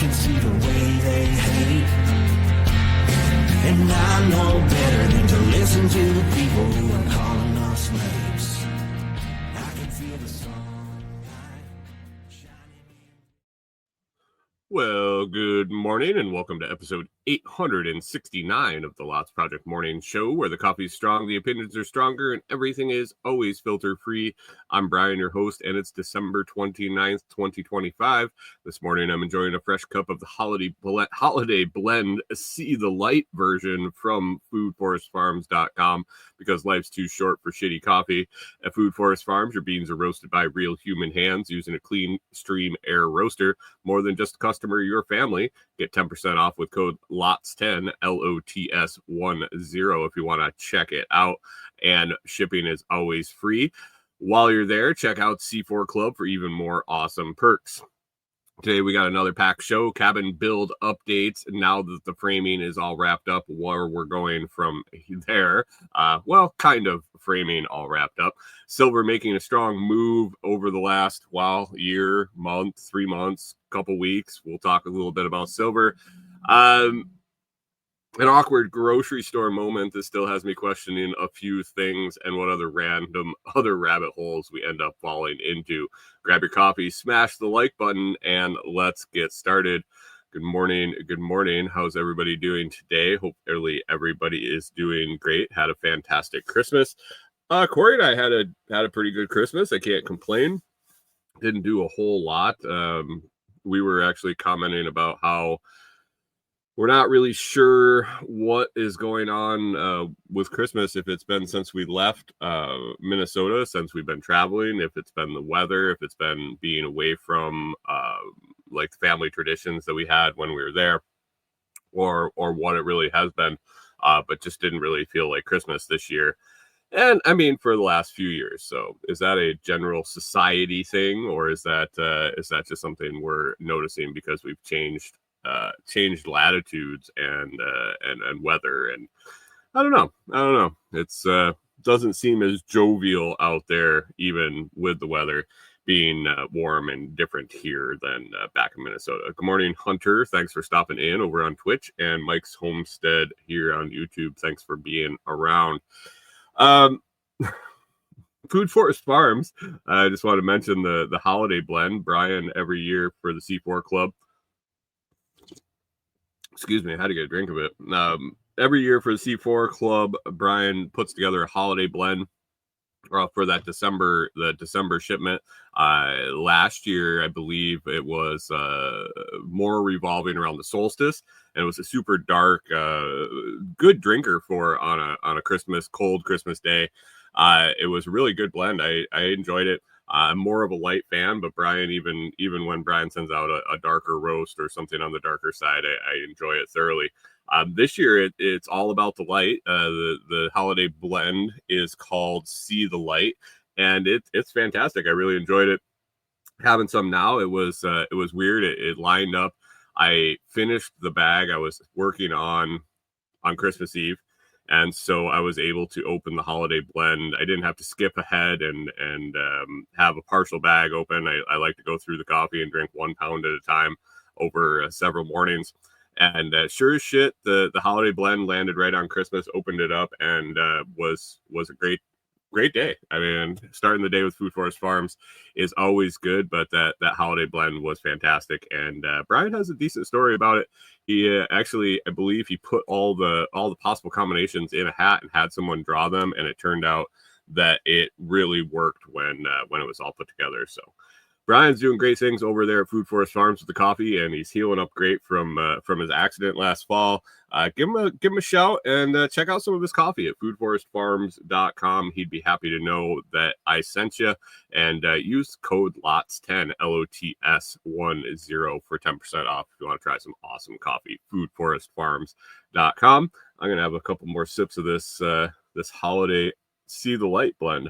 can see the way they hate. And I know better than to listen to the people who are calling us names. I can feel the sunlight shining. Well, good morning and welcome to episode 869 of the Lots Project Morning Show, where the coffee is strong, the opinions are stronger, and everything is always filter-free. I'm Brian, your host, and it's December 29th, 2025. This morning I'm enjoying a fresh cup of the Holiday Blend See the Light version from foodforestfarms.com because life's too short for shitty coffee. At Food Forest Farms, your beans are roasted by real human hands using a clean stream air roaster. More than just a customer, your family. Get 10% off with code LOTS10, LOTS10, if you want to check it out. And shipping is always free. While you're there, check out C4 Club for even more awesome perks. Today we got another packed show, cabin build updates. Now that the framing is all wrapped up, where we're going from there. Kind of framing all wrapped up. Silver making a strong move over the last, year, month, 3 months, couple weeks. We'll talk a little bit about silver. An awkward grocery store moment that still has me questioning a few things and what other random rabbit holes we end up falling into. Grab your coffee, smash the like button, and let's get started. Good morning. How's everybody doing today? Hopefully everybody is doing great. Had a fantastic Christmas. Corey and I had a pretty good Christmas. I can't complain. Didn't do a whole lot. We were actually commenting about how we're not really sure what is going on with Christmas, if it's been since we left Minnesota, since we've been traveling, if it's been the weather, if it's been being away from like family traditions that we had when we were there, or what it really has been, but just didn't really feel like Christmas this year. And I mean, for the last few years. So is that a general society thing, or is that just something we're noticing because we've changed latitudes and weather? And I don't know. It's doesn't seem as jovial out there, even with the weather being warm and different here than back in Minnesota. Good morning, Hunter. Thanks for stopping in over on Twitch, and Mike's Homestead here on YouTube. Thanks for being around. Food Forest Farms. I just want to mention the holiday blend. Brian, every year for the C4 Club. Excuse me, I had to get a drink of it. Every year for the C4 Club, Brian puts together a holiday blend for that December shipment. Last year, I believe it was more revolving around the solstice, and it was a super dark, good drinker for on a cold Christmas day. It was a really good blend. I enjoyed it. I'm more of a light fan, but Brian, even when Brian sends out a darker roast or something on the darker side, I enjoy it thoroughly. This year, it's all about the light. The holiday blend is called See the Light, and it's fantastic. I really enjoyed it. Having some now, it was weird. It lined up. I finished the bag I was working on Christmas Eve. And so I was able to open the holiday blend. I didn't have to skip ahead and have a partial bag open. I like to go through the coffee and drink 1 pound at a time over several mornings. And sure as shit, the holiday blend landed right on Christmas, opened it up, and was a great day. I mean, starting the day with Food Forest Farms is always good, but that holiday blend was fantastic. And Brian has a decent story about it. He actually, I believe, he put all the possible combinations in a hat and had someone draw them, and it turned out that it really worked when it was all put together. So Brian's doing great things over there at Food Forest Farms with the coffee, and he's healing up great from his accident last fall. Give him a shout and check out some of his coffee at foodforestfarms.com. He'd be happy to know that I sent you, and use code LOTS10, LOTS10 for 10% off if you want to try some awesome coffee. Foodforestfarms.com. I'm gonna have a couple more sips of this holiday See the Light blend.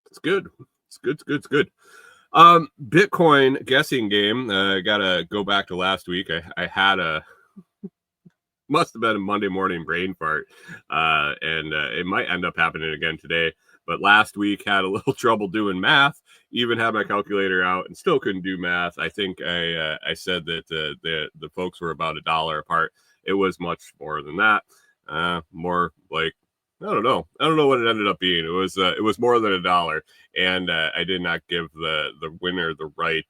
It's good. It's good. Bitcoin guessing game. I gotta go back to last week. I had must have been a Monday morning brain fart, and it might end up happening again today. But last week had a little trouble doing math. Even had my calculator out and still couldn't do math. I think I said that the folks were about $1 apart. It was much more than that. More like I don't know what it ended up being. It was more than $1, and I did not give the winner the right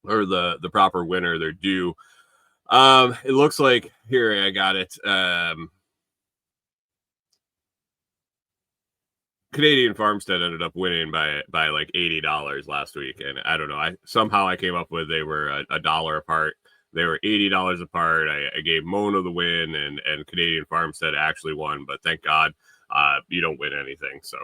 or the proper winner their due. It looks like here I got it. Canadian Farmstead ended up winning by like $80 last week, and I don't know. I came up with they were $1 apart. They were $80 apart. I gave Mona the win, and Canadian Farmstead actually won. But thank God, you don't win anything, so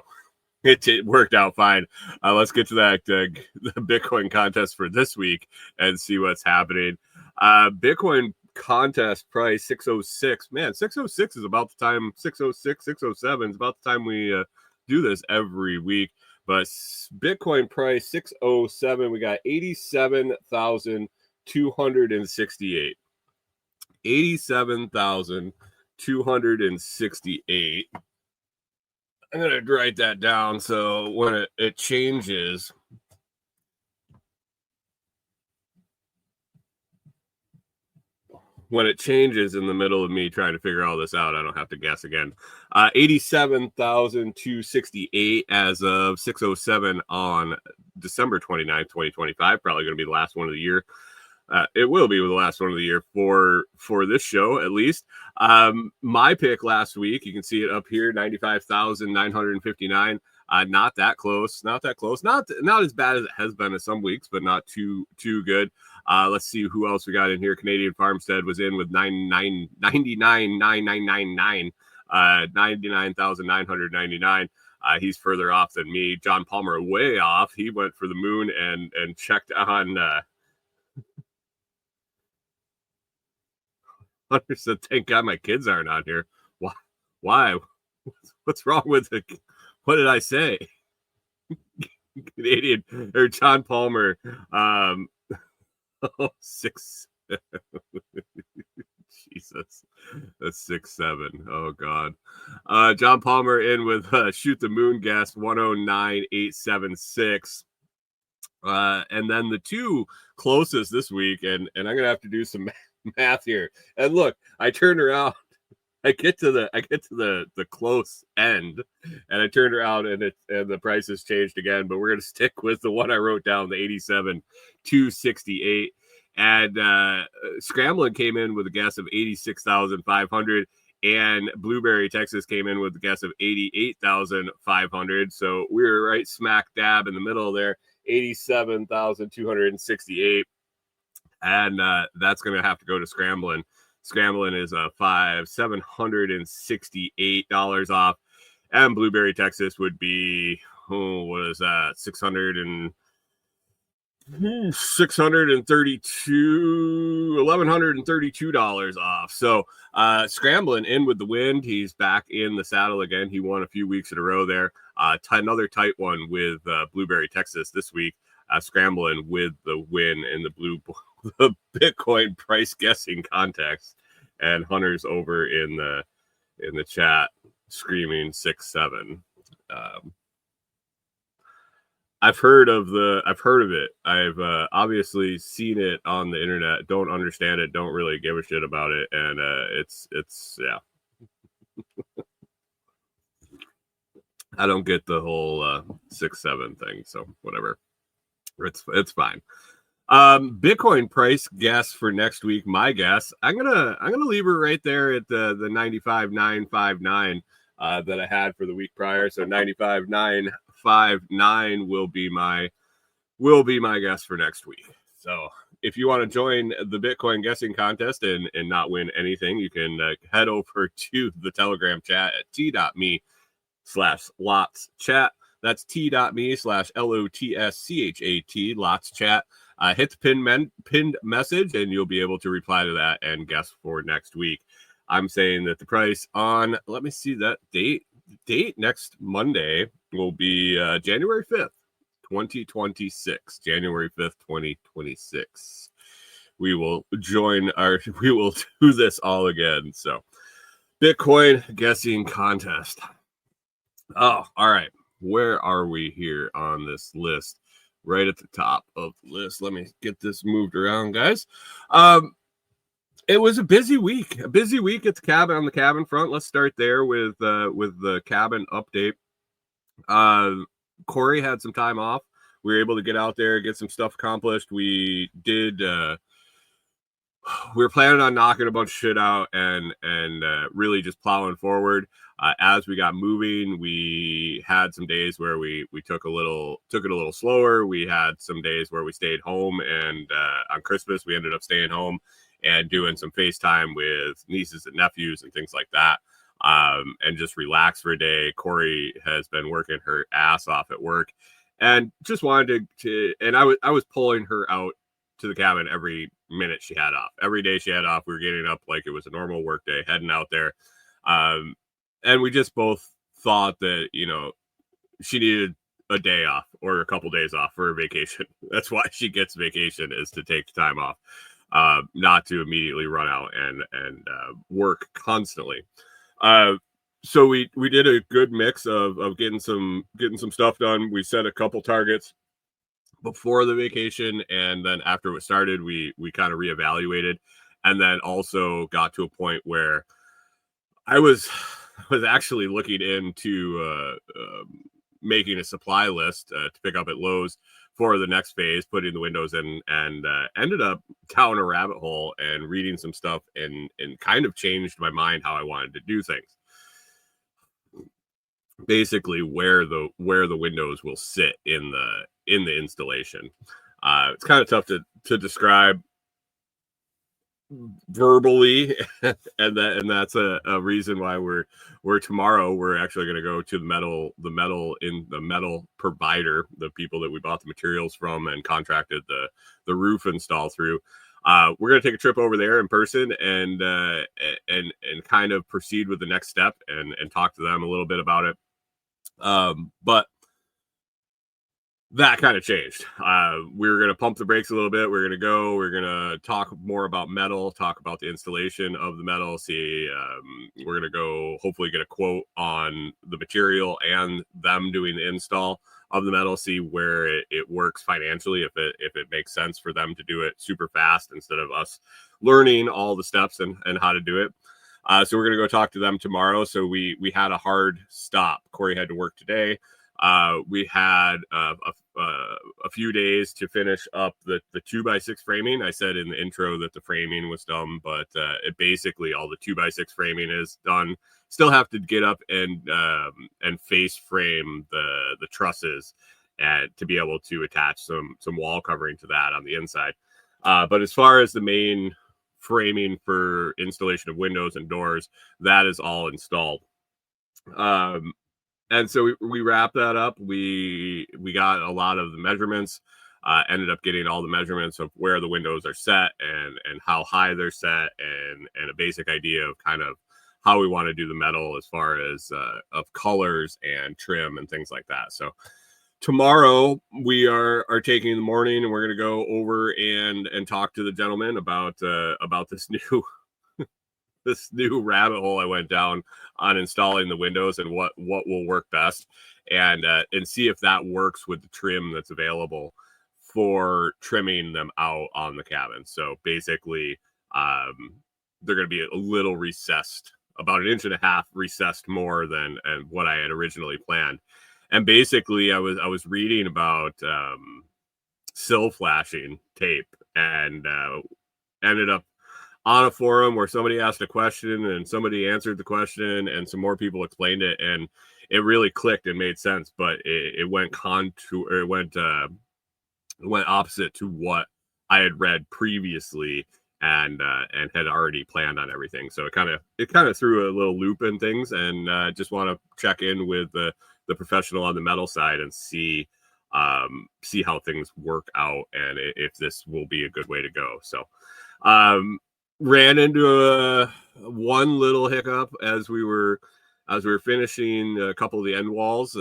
it worked out fine. Let's get to that the Bitcoin contest for this week and see what's happening. Bitcoin contest price 606. Man, 606 is about the time. 606, 607 is about the time we do this every week. But Bitcoin price 607, we got 87,268. 87,268. I'm going to write that down so when it changes, in the middle of me trying to figure all this out, I don't have to guess again. 87,268 as of 607 on December 29th, 2025. Probably going to be the last one of the year. It will be the last one of the year for this show, at least. My pick last week, you can see it up here, 95,959. Not that close. Not as bad as it has been in some weeks, but not too good. Let's see who else we got in here. Canadian Farmstead was in with 99,999. 99,999. He's further off than me. John Palmer way off. He went for the moon and checked on. Hunter said, "Thank God my kids aren't on here." Why? What's wrong with it? What did I say? Canadian or John Palmer. 6. Jesus, that's 6-7. Oh God. John Palmer in with Shoot the Moon guest 109,876. And then the two closest this week, and I'm gonna have to do some math here. And look, I turn around, I get to the close end, and I turned around and the price has changed again. But we're gonna stick with the one I wrote down, the 87,268. And Scrambling came in with a guess of 86,500, and Blueberry, Texas came in with a guess of 88,500. So we were right smack dab in the middle there, 87,268. And that's going to have to go to Scrambling. Scrambling is $768 off. And Blueberry, Texas would be, what is that? $1,132 off. So Scrambling in with the wind. He's back in the saddle again. He won a few weeks in a row there. Another tight one with Blueberry, Texas this week. Scrambling with the win in the Bitcoin price guessing contest. And Hunter's over in the chat screaming 6-7. I've heard of it. I've obviously seen it on the internet. Don't understand it. Don't really give a shit about it. And it's yeah. I don't get the whole 6-7 thing. So whatever. It's fine. Bitcoin price guess for next week. My guess. I'm gonna leave her right there at the 95,959 that I had for the week prior. So 95,959 will be my guess for next week. So if you want to join the Bitcoin guessing contest and not win anything, you can head over to the Telegram chat at t.me/LotsChat. That's t.me/LOTSCHAT Lots Chat. Hit the pinned message and you'll be able to reply to that and guess for next week. I'm saying that the price on, let me see that date next Monday will be January 5th, 2026. January 5th, 2026. We will do this all again. So Bitcoin guessing contest. Oh, all right. where are we here on this list? Right at the top of the list. Let me get this moved around, guys. It was a busy week at the cabin, on the cabin front. Let's start there with the cabin update. Corey had some time off. We were able to get out there, get some stuff accomplished. We were planning on knocking a bunch of shit out and really just plowing forward. As we got moving, we had some days where we took it a little slower. We had some days where we stayed home, and on Christmas we ended up staying home and doing some FaceTime with nieces and nephews and things like that, and just relax for a day. Corey has been working her ass off at work, and just wanted to and I was pulling her out to the cabin every minute she had off. Every day she had off, we were getting up like it was a normal work day, heading out there. And we just both thought that, she needed a day off or a couple days off for a vacation. That's why she gets vacation, is to take the time off, not to immediately run out and work constantly. So we did a good mix of getting some stuff done. We set a couple targets before the vacation, and then after it started, we kind of reevaluated, and then also got to a point where I was actually looking into making a supply list to pick up at Lowe's for the next phase, putting the windows in, and ended up down a rabbit hole and reading some stuff, and kind of changed my mind how I wanted to do things. Basically, where the windows will sit in the installation. It's kind of tough to describe verbally, and that's a reason why we're tomorrow we're actually going to go to the metal provider, the people that we bought the materials from and contracted the roof install through. We're going to take a trip over there in person and kind of proceed with the next step and talk to them a little bit about it. But that kind of changed. We were going to pump the brakes a little bit. We're going to talk more about metal, talk about the installation of the metal. We're going to go hopefully get a quote on the material and them doing the install of the metal, see where it works financially, if it makes sense for them to do it super fast instead of us learning all the steps and how to do it. So we're going to go talk to them tomorrow. So we had a hard stop. Corey had to work today. We had a few days to finish up the 2x6 framing. I said in the intro that the framing was done, but it basically all the 2x6 framing is done. Still have to get up and face frame the trusses and to be able to attach some wall covering to that on the inside. But as far as the main framing for installation of windows and doors, that is all installed. And so we wrapped that up. We got a lot of the measurements, ended up getting all the measurements of where the windows are set and how high they're set, and a basic idea of kind of how we want to do the metal as far as of colors and trim and things like that. So tomorrow we are taking the morning, and we're going to go over and talk to the gentleman about this new rabbit hole I went down on installing the windows and what will work best, and see if that works with the trim that's available for trimming them out on the cabin. So basically, they're going to be a little recessed, about 1.5 inches recessed more than what I had originally planned. And basically, I was reading about sill flashing tape, and ended up on a forum where somebody asked a question and somebody answered the question and some more people explained it, and it really clicked and made sense. But it went opposite to what I had read previously and had already planned on everything. So it kind of threw a little loop in things, and just want to check in with the professional on the metal side and see how things work out and if this will be a good way to go. So ran into one little hiccup as we were finishing a couple of the end walls.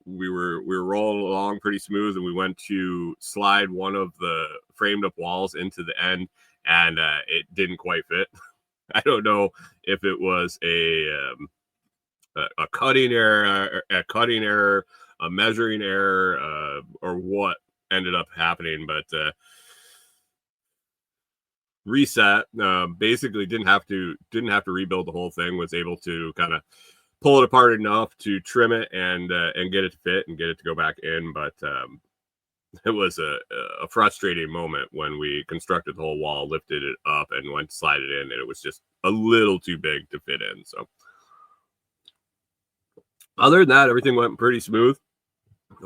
We were rolling along pretty smooth, and we went to slide one of the framed up walls into the end, and it didn't quite fit. I don't know if it was a cutting error, a measuring error or what ended up happening, but reset. Basically didn't have to rebuild the whole thing. Was able to kind of pull it apart enough to trim it and get it to fit and get it to go back in. But it was a frustrating moment when we constructed the whole wall, lifted it up, and went to slide it in, and it was just a little too big to fit in. So other than that, everything went pretty smooth.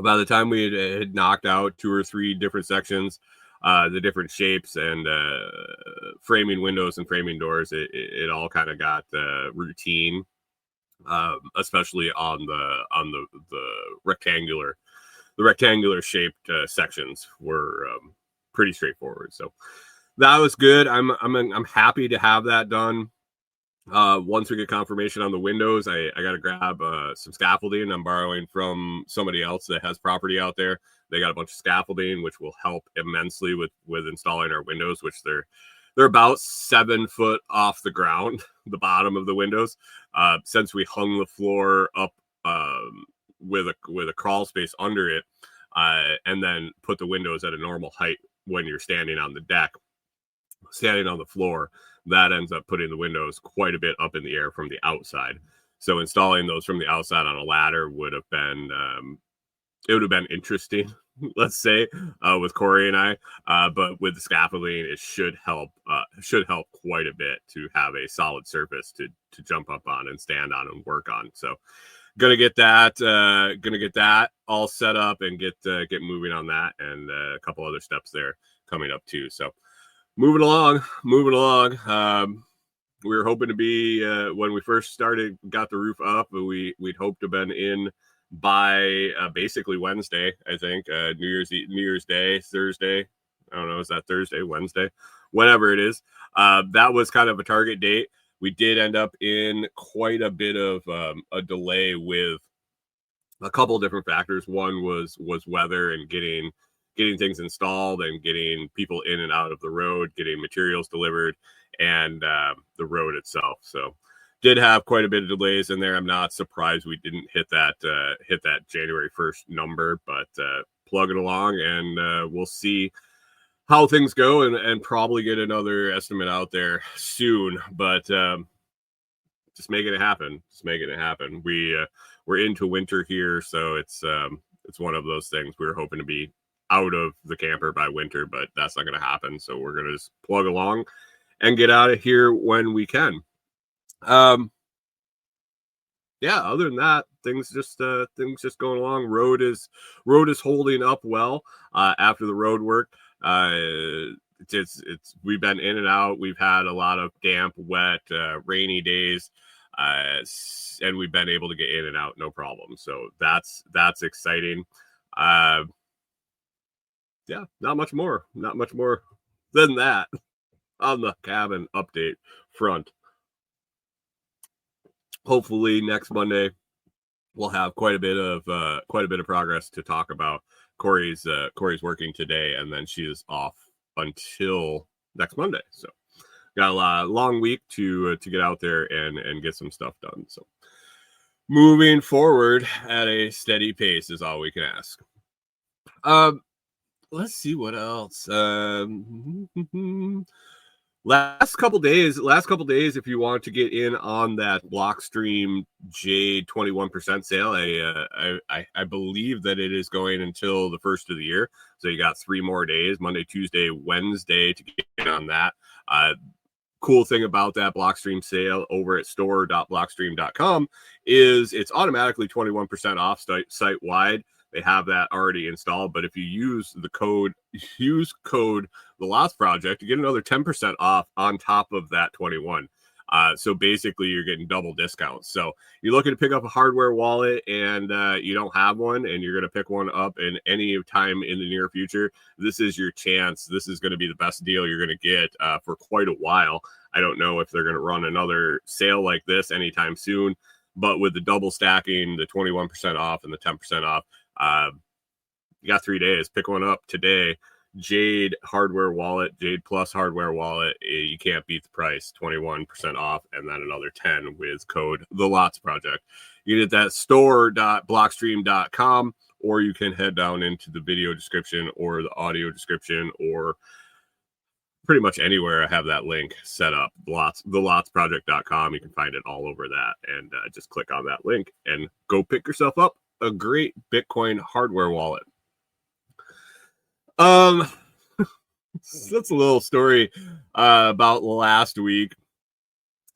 By the time we had knocked out 2 or 3 different sections, the different shapes and framing windows and framing doors, it all kind of got routine, especially on the rectangular shaped sections were pretty straightforward. So that was good. I'm happy to have that done. Once we get confirmation on the windows, I got to grab some scaffolding. I'm borrowing from somebody else that has property out there. They got a bunch of scaffolding, which will help immensely with installing our windows, which they're about 7 foot off the ground, the bottom of the windows. Since we hung the floor up with a crawl space under it, and then put the windows at a normal height when you're standing on the deck, standing on the floor, that ends up putting the windows quite a bit up in the air from the outside. So installing those from the outside on a ladder would have been interesting, let's say, with Corey and I. But with the scaffolding, it should help quite a bit to have a solid surface to jump up on and stand on and work on. So gonna get that all set up and get moving on that, and a couple other steps there coming up too. So moving along. We were hoping to be when we first got the roof up, we'd hoped to have been in by basically Wednesday. I think New Year's Day, Thursday. I don't know, is that Thursday, Wednesday, whatever it is. That was kind of a target date. We did end up in quite a bit of a delay with a couple of different factors. One was weather and getting things installed and getting people in and out of the road, getting materials delivered, and the road itself. So did have quite a bit of delays in there. I'm not surprised we didn't hit that January 1st number, but plug it along, and we'll see how things go, and probably get another estimate out there soon. But just making it happen. We're into winter here, so it's one of those things. We were hoping to be out of the camper by winter, but that's not going to happen. So we're going to just plug along and get out of here when we can. Yeah, other than that, things just going along. Road is holding up well after the road work. We've been in and out. We've had a lot of damp, wet, rainy days, and we've been able to get in and out no problem. So that's exciting. Yeah, not much more than that on the cabin update front. Hopefully next Monday we'll have quite a bit of progress to talk about. Corey's working today, and then she is off until next Monday. So got a long week to get out there and get some stuff done. So moving forward at a steady pace is all we can ask. Let's see what else. Last couple days, if you want to get in on that Blockstream Jade 21% sale, I believe that it is going until the first of the year. So you got 3 more days, Monday, Tuesday, Wednesday, to get in on that. Cool thing about that Blockstream sale over at store.blockstream.com is it's automatically 21% off site-wide. They have that already installed, but if you use code The Lost Project, you get another 10% off on top of that 21. So basically, you're getting double discounts. So you're looking to pick up a hardware wallet and you don't have one, and you're going to pick one up in any time in the near future. This is your chance. This is going to be the best deal you're going to get for quite a while. I don't know if they're going to run another sale like this anytime soon, but with the double stacking, the 21% off and the 10% off, you got 3 days. Pick one up today. Jade hardware wallet, Jade Plus hardware wallet. You can't beat the price. 21% off, and then another 10 with code The Lots Project. You can hit that store.blockstream.com, or you can head down into the video description or the audio description, or pretty much anywhere I have that link set up. thelotsproject.com. You can find it all over that, and just click on that link and go pick yourself up a great Bitcoin hardware wallet. That's a little story about last week.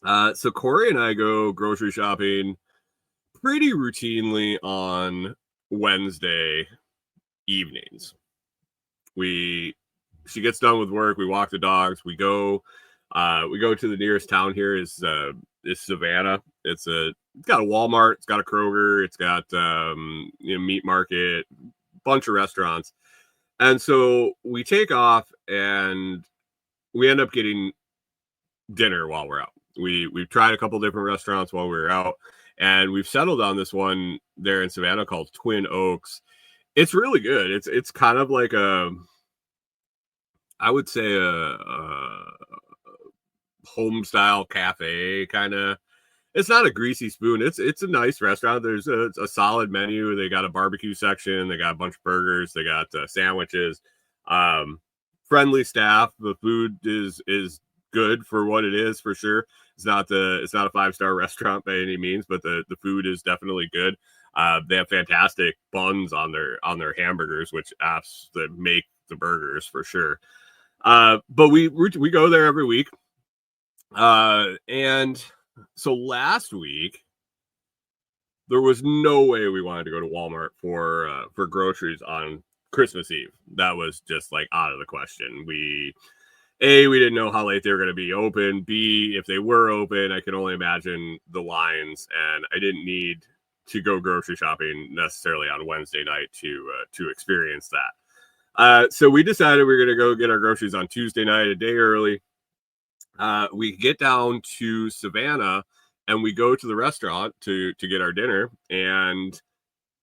So Corey and I go grocery shopping pretty routinely on Wednesday evenings. She gets done with work, we walk the dogs, we go to the nearest town here is Savannah. It's got a Walmart, it's got a Kroger, it's got meat market, bunch of restaurants. And so we take off and we end up getting dinner while we're out. We've tried a couple different restaurants while we were out, and we've settled on this one there in Savannah called Twin Oaks. It's really good. It's kind of like I would say a home style cafe kind of. It's not a greasy spoon. It's a nice restaurant. There's a solid menu. They got a barbecue section. They got a bunch of burgers. They got sandwiches. Friendly staff. The food is good for what it is, for sure. It's not a 5-star restaurant by any means, but the food is definitely good. They have fantastic buns on their hamburgers, which apps that make the burgers for sure. But we go there every week. And so last week there was no way we wanted to go to Walmart for groceries on Christmas Eve. That was just like out of the question. We didn't know how late they were going to be open. B, if they were open, I can only imagine the lines, and I didn't need to go grocery shopping necessarily on Wednesday night to experience that. So we decided we were going to go get our groceries on Tuesday night, a day early. We get down to Savannah and we go to the restaurant to get our dinner, and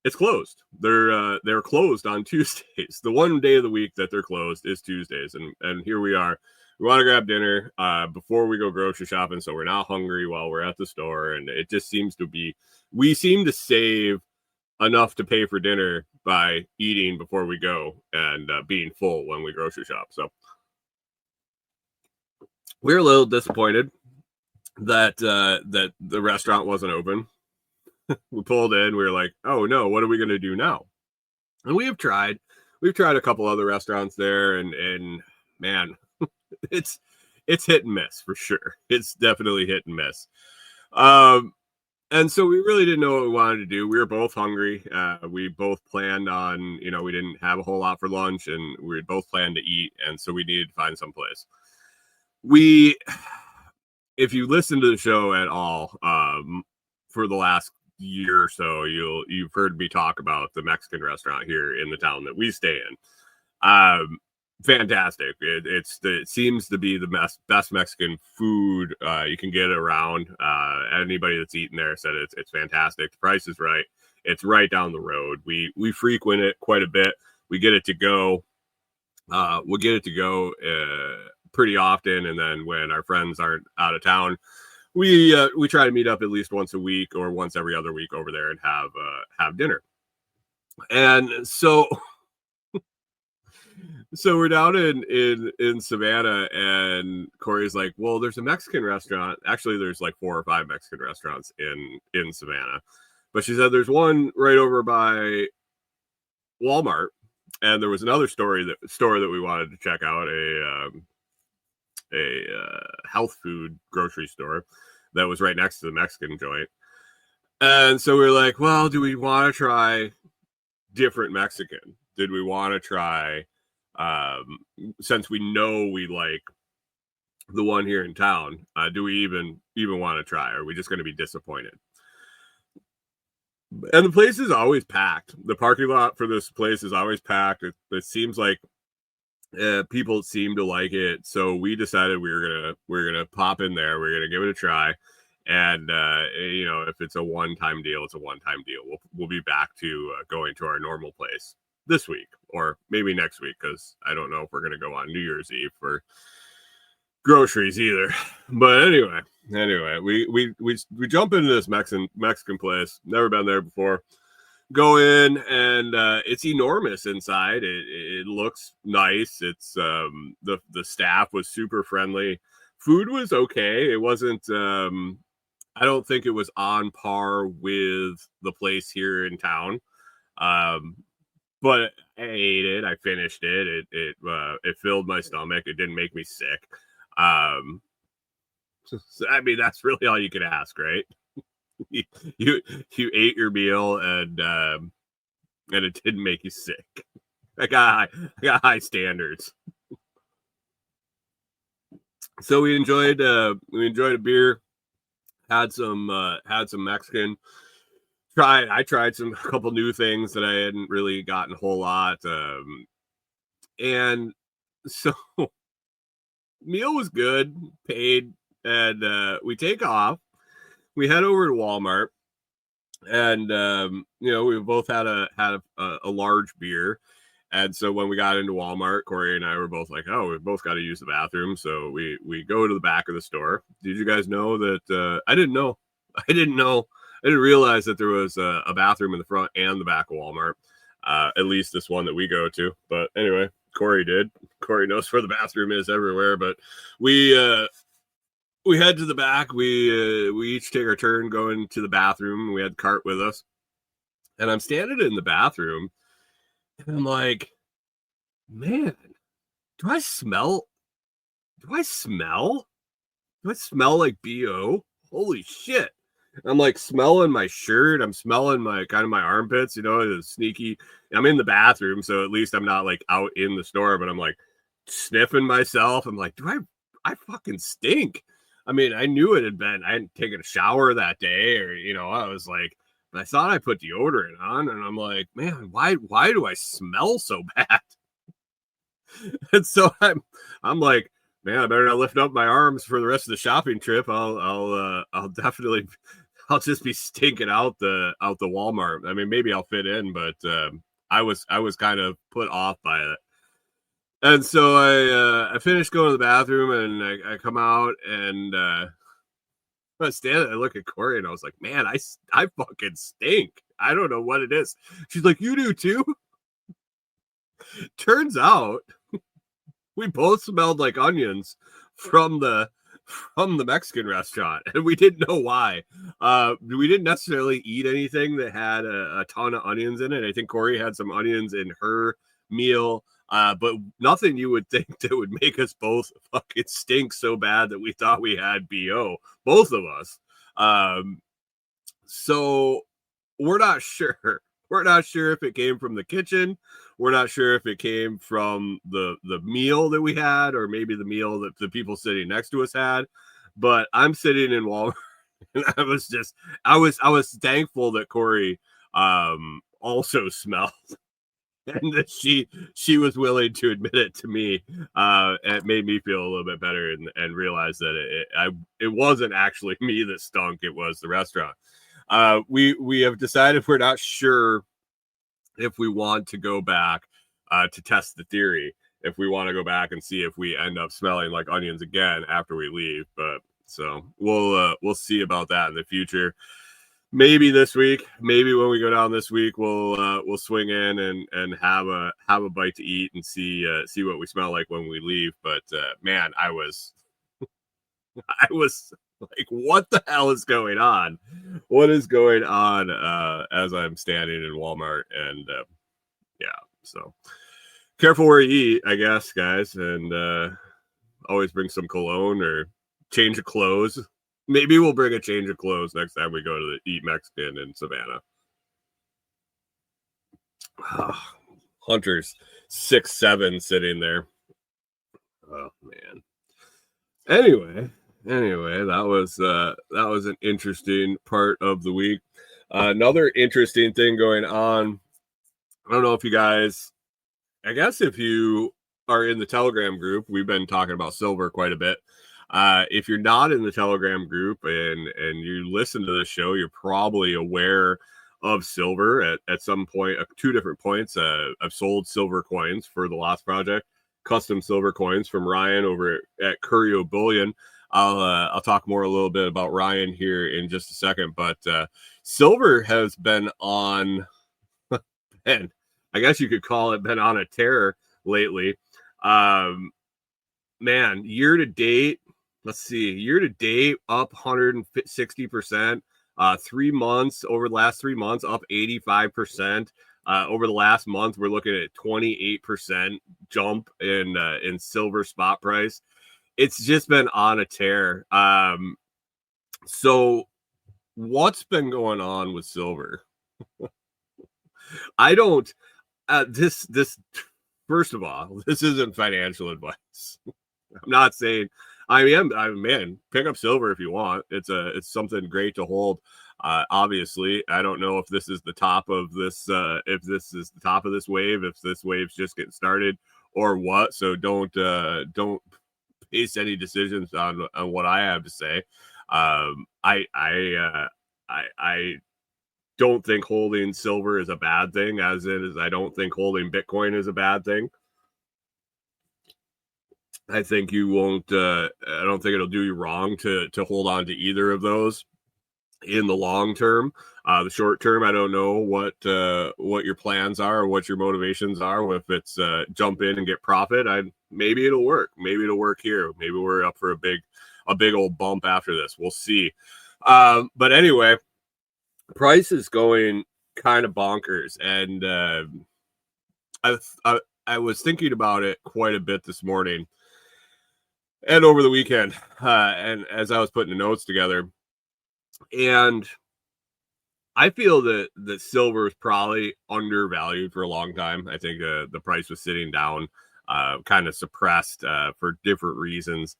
it's closed. They're closed on Tuesdays. The one day of the week that they're closed is Tuesdays, and here we are. We want to grab dinner before we go grocery shopping, so we're not hungry while we're at the store. And it just seems to be, we seem to save enough to pay for dinner by eating before we go and being full when we grocery shop. So we're a little disappointed that the restaurant wasn't open. We pulled in. We were like, oh no, what are we going to do now? And we've tried a couple other restaurants there, and man, it's hit and miss for sure. It's definitely hit and miss. And so we really didn't know what we wanted to do. We were both hungry. We both planned on, we didn't have a whole lot for lunch, and we both planned to eat. And so we needed to find some place. If you listen to the show at all, for the last year or so, you've heard me talk about the Mexican restaurant here in the town that we stay in. Fantastic. It seems to be the best Mexican food you can get around. Anybody that's eaten there said it's fantastic. The price is right. It's right down the road. We frequent it quite a bit. We get it to go. We'll get it to go pretty often, and then when our friends aren't out of town, we try to meet up at least once a week or once every other week over there and have dinner. And so we're down in Savannah, and Corey's like, well, there's a Mexican restaurant. Actually, there's like 4 or 5 Mexican restaurants in Savannah, but she said there's one right over by Walmart, and there was another store that we wanted to check out, a health food grocery store that was right next to the Mexican joint. And so we were like, well, do we want to try different Mexican? Did we want to try, since we know we like the one here in town, do we even want to try? Or are we just going to be disappointed? And the place is always packed. The parking lot for this place is always packed. It seems like people seem to like it, so we decided we're gonna pop in there. We're gonna give it a try, and if it's a one-time deal, it's a one-time deal. We'll be back to going to our normal place this week, or maybe next week, because I don't know if we're gonna go on New Year's Eve. groceries either. But anyway, we jump into this Mexican place. Never been there before. Go in, and it's enormous inside. It looks nice. It's the staff was super friendly. Food was okay. It wasn't I don't think it was on par with the place here in town. But I ate it. I finished it. It filled my stomach. It didn't make me sick. So, I mean, that's really all you could ask, right? you, you ate your meal, and it didn't make you sick. I got high standards. So we enjoyed a beer, had some Mexican. I tried a couple new things that I hadn't really gotten a whole lot. And so meal was good, paid, and we take off. We head over to Walmart, and we both had a large beer. And so when we got into Walmart, Corey and I were both like, "Oh, we've both got to use the bathroom." So we go to the back of the store. Did you guys know that? I didn't know. I didn't realize that there was a bathroom in the front and the back of Walmart. At least this one that we go to. But anyway, Corey did. Corey knows where the bathroom is everywhere. But we head to the back. We each take our turn going to the bathroom. We had the cart with us, and I'm standing in the bathroom, and I'm like, man, do I smell like BO? Holy shit. I'm like smelling my shirt. I'm smelling my armpits, it's sneaky. I'm in the bathroom, so at least I'm not like out in the store, but I'm like sniffing myself. I'm like, I fucking stink. I mean, I knew it had been, I hadn't taken a shower that day, or, I was like, I thought I put deodorant on, and I'm like, man, why do I smell so bad? And so I'm like, man, I better not lift up my arms for the rest of the shopping trip. I'll definitely, I'll just be stinking out the Walmart. I mean, maybe I'll fit in, but I was kind of put off by it. And so I finished going to the bathroom, and I come out, and I stand there, I look at Corey, and I was like, man, I fucking stink. I don't know what it is. She's like, you do too? Turns out we both smelled like onions from the Mexican restaurant, and we didn't know why. We didn't necessarily eat anything that had a ton of onions in it. I think Corey had some onions in her meal, but nothing you would think that would make us both fucking stink so bad that we thought we had BO, both of us. So we're not sure. We're not sure if it came from the kitchen. We're not sure if it came from the meal that we had, or maybe the meal that the people sitting next to us had. But I'm sitting in Walmart, and I was thankful that Corey also smelled, and that she was willing to admit it to me. It made me feel a little bit better, and realize that it wasn't actually me that stunk. It was the restaurant. We have decided we're not sure if we want to go back to test the theory, if we want to go back and see if we end up smelling like onions again after we leave. But so we'll see about that in the future. Maybe this week, maybe when we go down this week, we'll swing in and have a bite to eat and see what we smell like when we leave. But man, I was like, what the hell is going on? What is going on as I'm standing in Walmart? And yeah, so careful where you eat, I guess, guys, and always bring some cologne or change of clothes. Maybe we'll bring a change of clothes next time we go to the Eat Mexican in Savannah. Hunter's 6'7" sitting there. Oh man. Anyway, that was an interesting part of the week. Another interesting thing going on. I don't know if you guys, I guess if you are in the Telegram group, we've been talking about silver quite a bit. If you're not in the Telegram group and you listen to the show, you're probably aware of silver at some point, 2 different points. I've sold silver coins for the Lost Project, custom silver coins from Ryan over at Curio Bullion. I'll talk more a little bit about Ryan here in just a second, but silver has been on, and I guess you could call it been on a tear lately. Man, year to date, let's see, year to date up 160%. 3 months, over the last 3 months, up 85%. Over the last month, we're looking at 28% jump in silver spot price. It's just been on a tear. So what's been going on with silver? I don't. This first of all, this isn't financial advice. I'm not saying. I man, pick up silver if you want. It's something great to hold. Obviously, I don't know if this is the top of this. If this is the top of this wave, if this wave's just getting started, or what. So don't base any decisions on what I have to say. I don't think holding silver is a bad thing, as I don't think holding Bitcoin is a bad thing. I think you won't. I don't think it'll do you wrong to hold on to either of those in the long term. The short term, I don't know what your plans are or what your motivations are. If it's jump in and get profit, maybe it'll work. Maybe it'll work here. Maybe we're up for a big old bump after this. We'll see. But anyway, price is going kind of bonkers, and I was thinking about it quite a bit this morning and over the weekend, and as I was putting the notes together, and I feel that silver is probably undervalued for a long time. I think the price was sitting down, kind of suppressed for different reasons,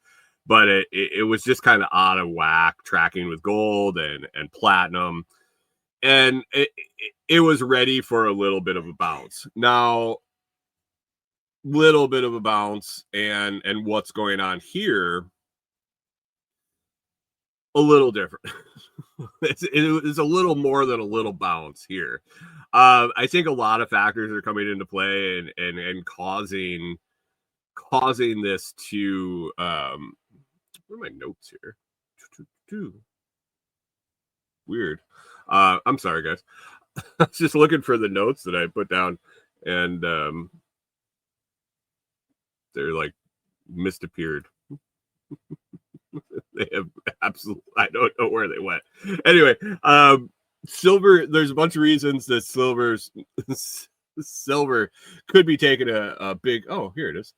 but it was just kind of out of whack, tracking with gold and platinum, and it was ready for a little bit of a bounce. Now, little bit of a bounce, and what's going on here, a little different. It's a little more than a little bounce here. I think a lot of factors are coming into play and causing this to where are my notes here? Weird. I'm sorry, guys. I was just looking for the notes that I put down, and they're like misappeared. They have absolutely, I don't know where they went. Anyway, silver, there's a bunch of reasons that silver could be taking a big, oh, here it is,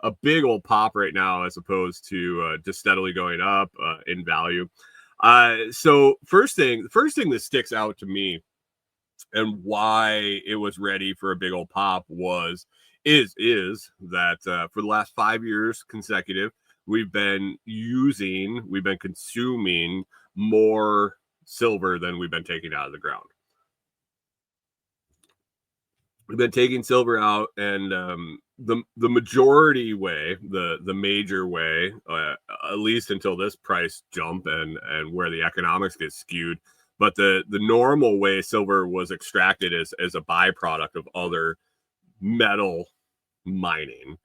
a big old pop right now, as opposed to just steadily going up in value. So first thing that sticks out to me and why it was ready for a big old pop is that for the last 5 years consecutive, we've been consuming more silver than we've been taking out of the ground. We've been taking silver out, and the majority way, the major way, at least until this price jump and where the economics get skewed. But the normal way silver was extracted as a byproduct of other metal mining.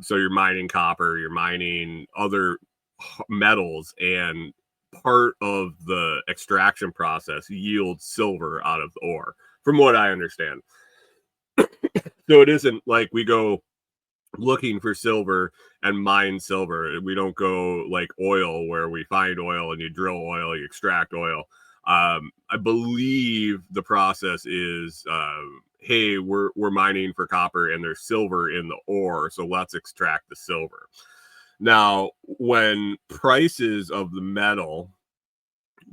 So you're mining copper, you're mining other metals, and part of the extraction process yields silver out of the ore, from what I understand. So it isn't like we go looking for silver and mine silver. We don't go like oil, where we find oil and you drill oil, you extract oil. I believe the process is, hey, we're mining for copper and there's silver in the ore, so let's extract the silver. Now, when prices of the metal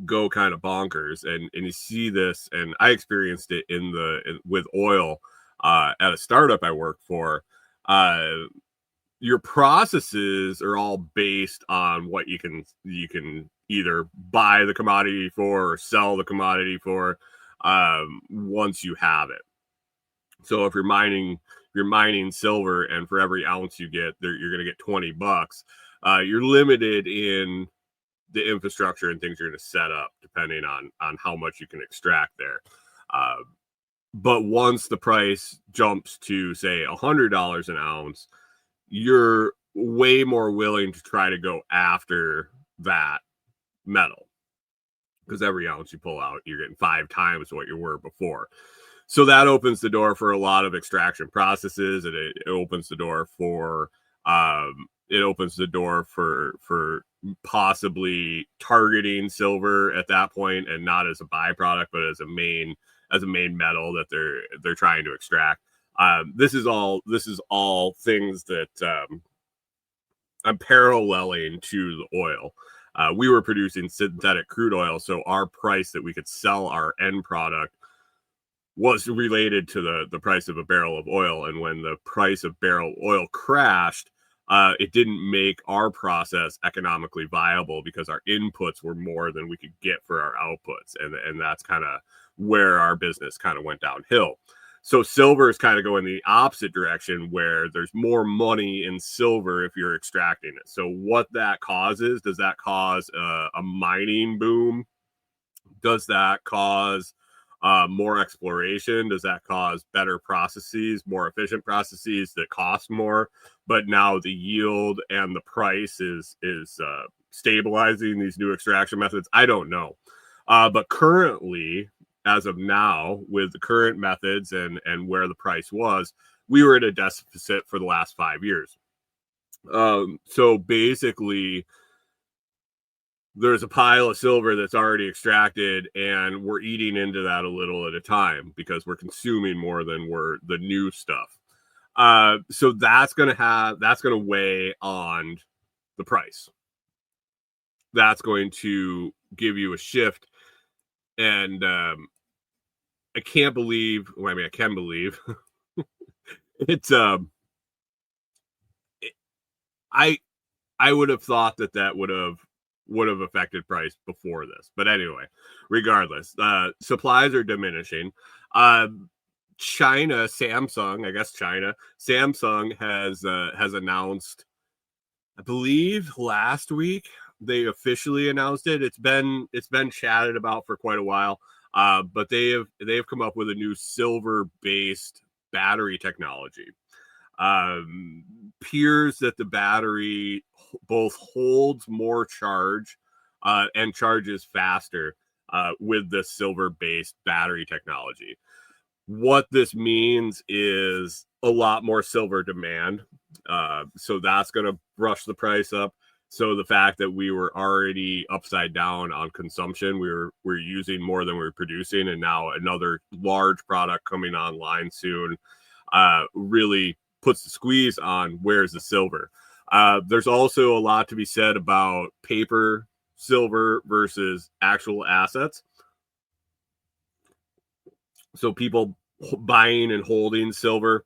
go kind of bonkers, and you see this, and I experienced it with oil at a startup I worked for. Your processes are all based on what you can either buy the commodity for or sell the commodity for once you have it. So if you're mining silver, and for every ounce you get there, you're going to get $20. You're limited in the infrastructure and things you're going to set up depending on how much you can extract there. But once the price jumps to, say, $100 an ounce, you're way more willing to try to go after that metal, because every ounce you pull out, you're getting 5 times what you were before. So that opens the door for a lot of extraction processes, and it opens the door for possibly targeting silver at that point, and not as a byproduct, but as a main metal that they're trying to extract. This is all things that I'm paralleling to the oil. We were producing synthetic crude oil, so our price that we could sell our end product was related to the price of a barrel of oil. And when the price of barrel oil crashed, it didn't make our process economically viable because our inputs were more than we could get for our outputs. And that's kind of where our business kind of went downhill. So silver is kind of going the opposite direction, where there's more money in silver if you're extracting it. So what that causes, does that cause a mining boom? Does that cause more exploration? Does that cause better processes, more efficient processes that cost more, but now the yield and the price is stabilizing these new extraction methods? I don't know. But currently, as of now, with the current methods and where the price was, we were at a deficit for the last 5 years. So basically, there's a pile of silver that's already extracted, and we're eating into that a little at a time because we're consuming more than we're the new stuff. So that's going to weigh on the price. That's going to give you a shift. And I can't believe, well, I mean, I can believe it's, I would have thought that would have affected price before this. But anyway, regardless, supplies are diminishing. Samsung has announced, I believe last week, they officially announced it. It's been chatted about for quite a while. But they've come up with a new silver-based battery technology. Appears that the battery both holds more charge and charges faster with the silver-based battery technology. What this means is a lot more silver demand. So that's going to brush the price up. So the fact that we were already upside down on consumption, we're using more than we're producing, and now another large product coming online soon really puts the squeeze on where's the silver. There's also a lot to be said about paper silver versus actual assets. So people buying and holding silver.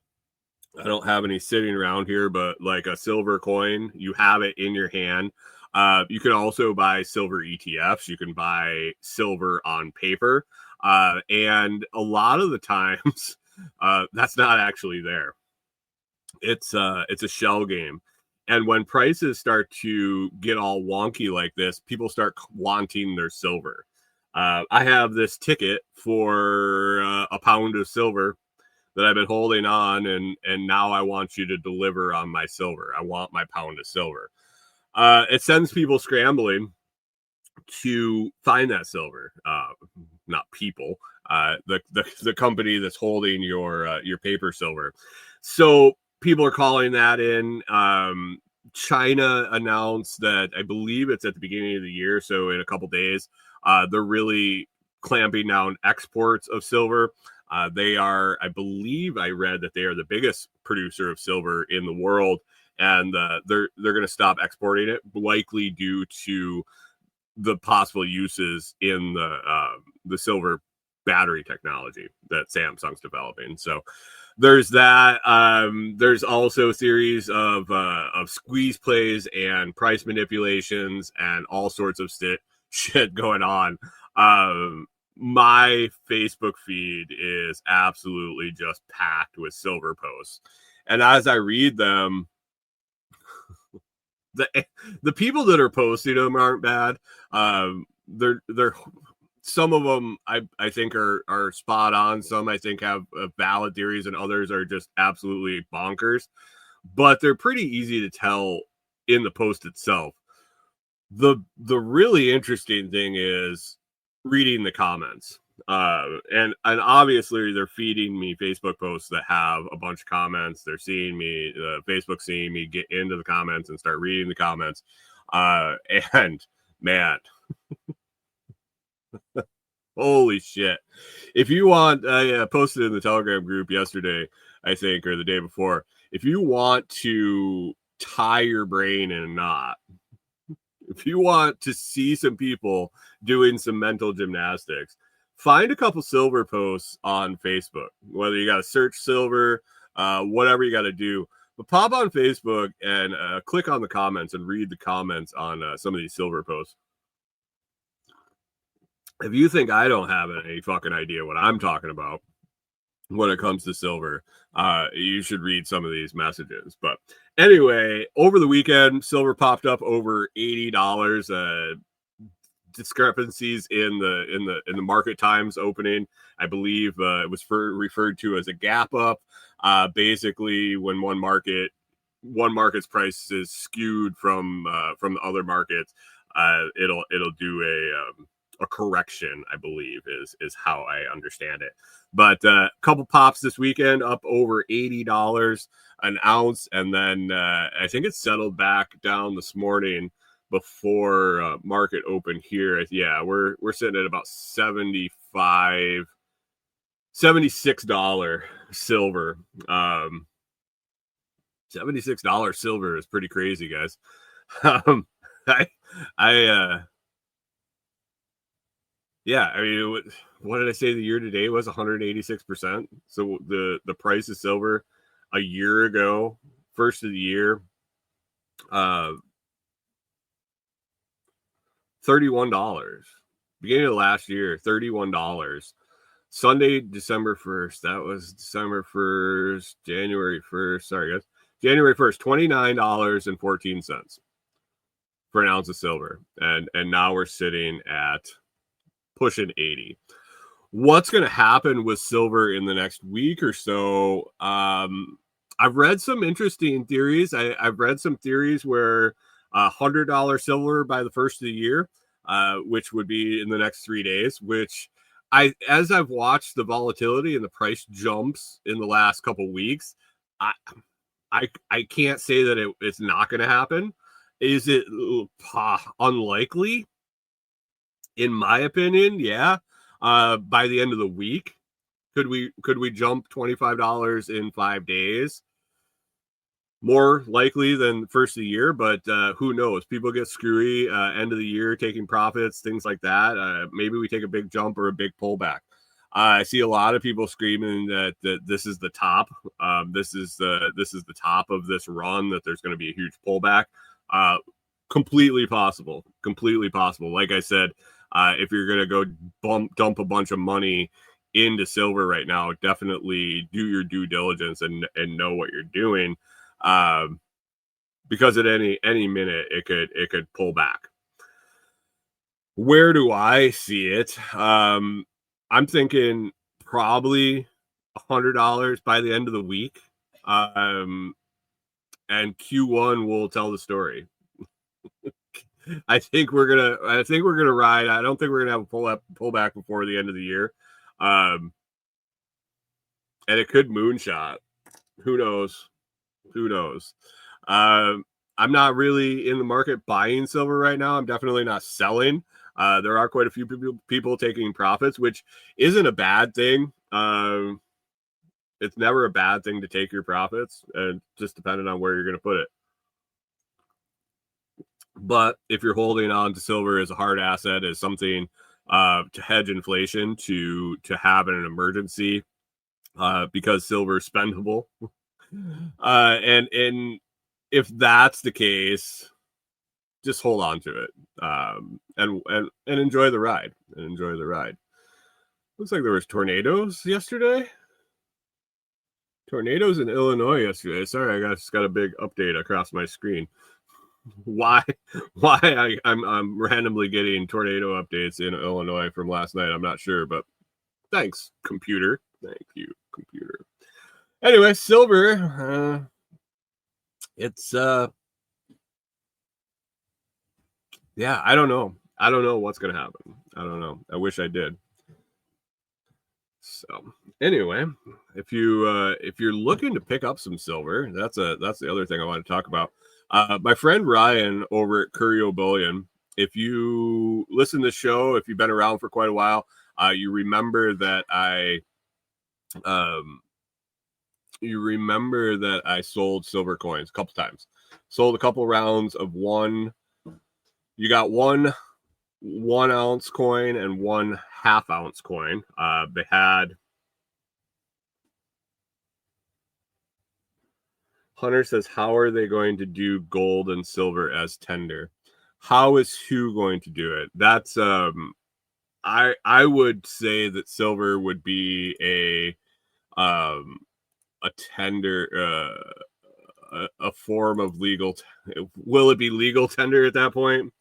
I don't have any sitting around here, but like a silver coin, you have it in your hand. You can also buy silver ETFs. You can buy silver on paper. And a lot of the times, that's not actually there. It's a shell game. And when prices start to get all wonky like this, people start wanting their silver. I have this ticket for a pound of silver that I've been holding on, and now I want you to deliver on my silver. I want my pound of silver. It sends people scrambling to find that silver. Not people, the company that's holding your paper silver. So people are calling that in. China announced that, I believe it's at the beginning of the year, so in a couple days, they're really clamping down exports of silver. They are, I believe I read that they are the biggest producer of silver in the world, and they're going to stop exporting it, likely due to the possible uses in the silver battery technology that Samsung's developing. So there's that. There's also a series of squeeze plays and price manipulations and all sorts of shit going on. My Facebook feed is absolutely just packed with silver posts. And as I read them, the people that are posting them aren't bad. They're some of them I think are spot on. Some I think have valid theories, and others are just absolutely bonkers. but they're pretty easy to tell in the post itself. The really interesting thing is reading the comments. And obviously they're feeding me Facebook posts that have a bunch of comments. They're seeing me, Facebook seeing me get into the comments and start reading the comments. And man, holy shit. If you want, I posted in the Telegram group yesterday, I think, or the day before, if you want to tie your brain in a knot, if you want to see some people doing some mental gymnastics, find a couple silver posts on Facebook, whether you got to search silver, whatever you got to do. But pop on Facebook and click on the comments and read the comments on some of these silver posts. If you think I don't have any fucking idea what I'm talking about when it comes to silver, you should read some of these messages. But anyway, over the weekend, silver popped up over $80. Discrepancies in the market times opening. I believe it was referred to as a gap up. Basically, when one market's price is skewed from the other markets, it'll do a correction, I believe, is how I understand it. But a couple pops this weekend, up over $80 an ounce, and then I think it settled back down this morning before market open here. Yeah, we're sitting at about $76 silver. $76 silver is pretty crazy, guys. Yeah, I mean, what did I say the year to date was? 186%. So the price of silver a year ago, first of the year, $31. Beginning of last year, $31. Sunday, December 1st. That was December 1st, January 1st. Sorry, guys. January 1st, $29.14 for an ounce of silver. And now we're sitting at pushing 80. What's going to happen with silver in the next week or so? I've read some interesting theories. I've read some theories where $100 silver by the first of the year, which would be in the next 3 days, which as I've watched the volatility and the price jumps in the last couple weeks, I can't say that it's not going to happen. Is it unlikely? In my opinion, yeah. By the end of the week, could we jump $25 in 5 days? More likely than first of the year, but who knows? People get screwy end of the year, taking profits, things like that. Maybe we take a big jump or a big pullback. I see a lot of people screaming that this is the top. This is the top of this run. That there's going to be a huge pullback. Completely possible. Completely possible. Like I said, if you're going to go dump a bunch of money into silver right now, definitely do your due diligence and know what you're doing. Because at any minute it could pull back. Where do I see it? I'm thinking probably $100 by the end of the week. And Q1 will tell the story. I think we're gonna ride. I don't think we're gonna have a pullback before the end of the year. And it could moonshot. Who knows? I'm not really in the market buying silver right now. I'm definitely not selling. There are quite a few people taking profits, which isn't a bad thing. It's never a bad thing to take your profits, and just depending on where you're going to put it. But if you're holding on to silver as a hard asset, as something to hedge inflation, to have in an emergency, because silver is spendable. And if that's the case, just hold on to it, and enjoy the ride. Looks like there was tornadoes yesterday. Tornadoes in Illinois yesterday. Sorry, I just got a big update across my screen. Why I'm randomly getting tornado updates in Illinois from last night, I'm not sure, but thanks, computer. Thank you, computer. Anyway, silver, it's yeah, I don't know. I don't know what's gonna happen. I don't know. I wish I did. So anyway, if you're looking to pick up some silver, that's the other thing I want to talk about. My friend Ryan over at Curio Bullion. If you listen to the show, if you've been around for quite a while, you remember that um, I sold silver coins a couple times. Sold a couple rounds of one. You got one 1 ounce coin and 1/2 ounce coin. They had Hunter says, how are they going to do gold and silver as tender? How is who going to do it? That's I would say that silver would be a tender a form of legal will it be legal tender at that point?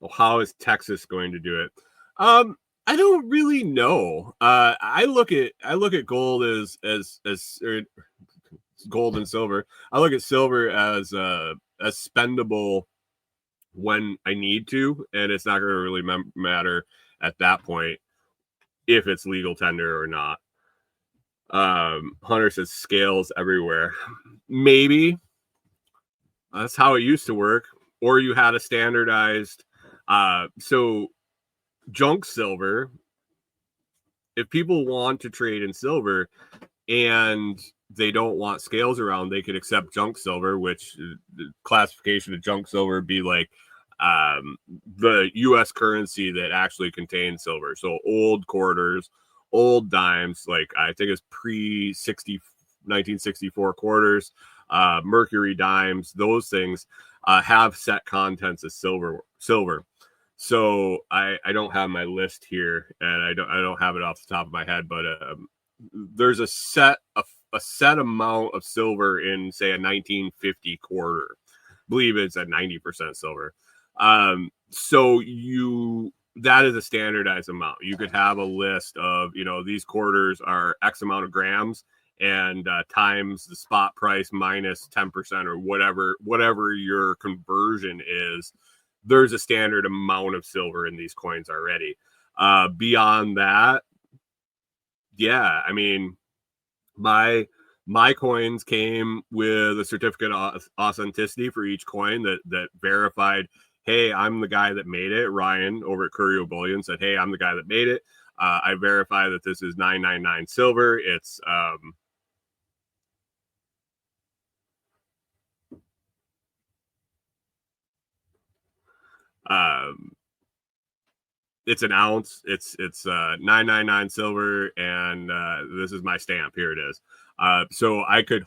Well, how is Texas going to do it? I don't really know. I look at gold as gold and silver. I look at silver as spendable when I need to, and it's not going to really matter at that point if it's legal tender or not. Hunter says scales everywhere. Maybe that's how it used to work, or you had a standardized. So junk silver. If people want to trade in silver and they don't want scales around, they could accept junk silver, which the classification of junk silver would be like the U.S. currency that actually contains silver. So old quarters, old dimes, like I think it's pre-1964 quarters, mercury dimes, those things have set contents as silver. So I don't have my list here, and I don't have it off the top of my head, but there's a set amount of silver in, say, a 1950 quarter. I believe it's at 90% silver. So that is a standardized amount. You could have a list of, these quarters are X amount of grams and times the spot price minus 10% or whatever your conversion is. There's a standard amount of silver in these coins already. Beyond that, yeah, I mean, my coins came with a certificate of authenticity for each coin that verified, hey, I'm the guy that made it. Ryan over at Curio Bullion said, hey, I'm the guy that made it. I verify that this is 999 silver. It's an ounce. It's 999 silver, and this is my stamp. Here it is. So I could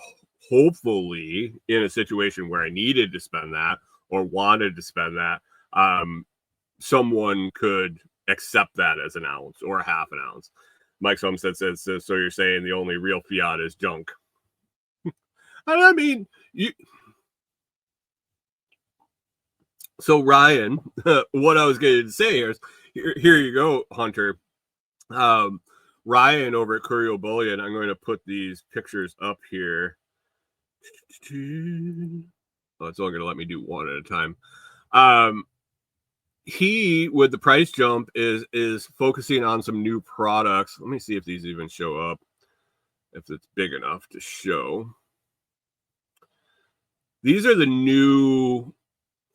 hopefully, in a situation where I needed to spend that or wanted to spend that, someone could accept that as an ounce or a half an ounce. Mike Somstead says, so you're saying the only real fiat is junk? I mean, so Ryan, what I was going to say is, here you go, Hunter. Ryan over at Curio Bullion, I'm going to put these pictures up here. Oh, it's only going to let me do one at a time. He, with the price jump, is focusing on some new products. Let me see if these even show up, if it's big enough to show. These are the new,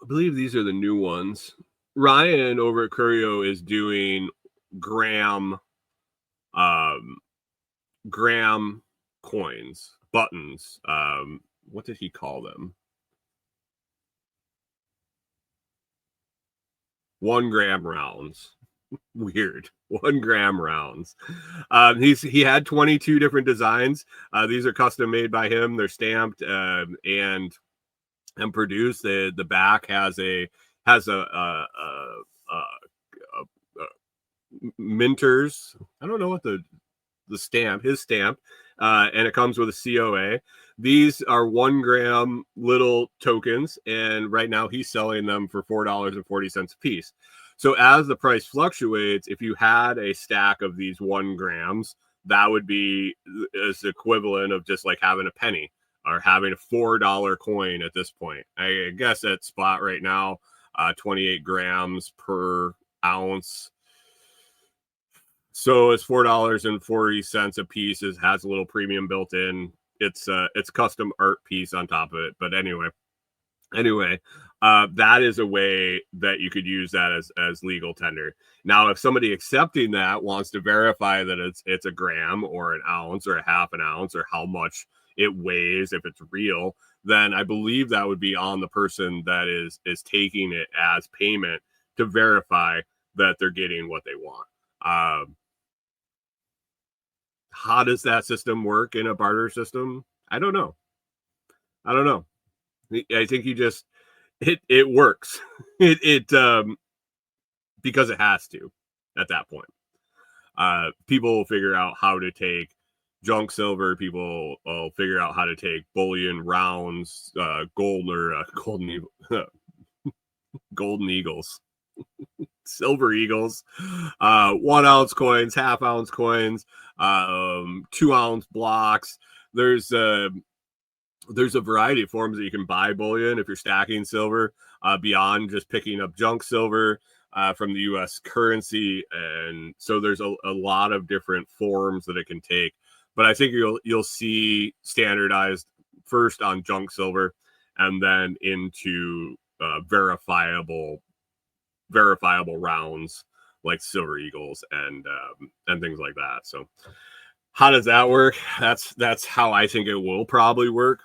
I believe these are the new ones. Ryan over at Curio is doing gram coins, buttons. What did he call them? 1 gram rounds. Weird. 1 gram rounds. He had 22 different designs. These are custom made by him. They're stamped and produced. The back has a Minters. I don't know what the stamp, his stamp, and it comes with a COA. These are 1 gram little tokens, and right now he's selling them for $4.40 a piece. So as the price fluctuates, if you had a stack of these 1 grams, that would be as equivalent of just like having a penny or having a $4 coin at this point. I guess at spot right now, 28 grams per ounce. So it's $4.40 a piece. It has a little premium built in. It's custom art piece on top of it. But anyway, that is a way that you could use that as legal tender. Now, if somebody accepting that wants to verify that it's a gram or an ounce or a half an ounce or how much it weighs, if it's real, then I believe that would be on the person that is taking it as payment to verify that they're getting what they want. How does that system work in a barter system? I don't know. I think you just it works. it because it has to at that point. People will figure out how to take junk silver. People will figure out how to take bullion rounds, golden eagles, silver eagles, 1 ounce coins, half ounce coins, 2 ounce blocks. There's a variety of forms that you can buy bullion if you're stacking silver, beyond just picking up junk silver from the U.S. currency. And so there's a lot of different forms that it can take. But I think you'll see standardized first on junk silver, and then into verifiable rounds like silver eagles and things like that. So how does that work? That's how I think it will probably work.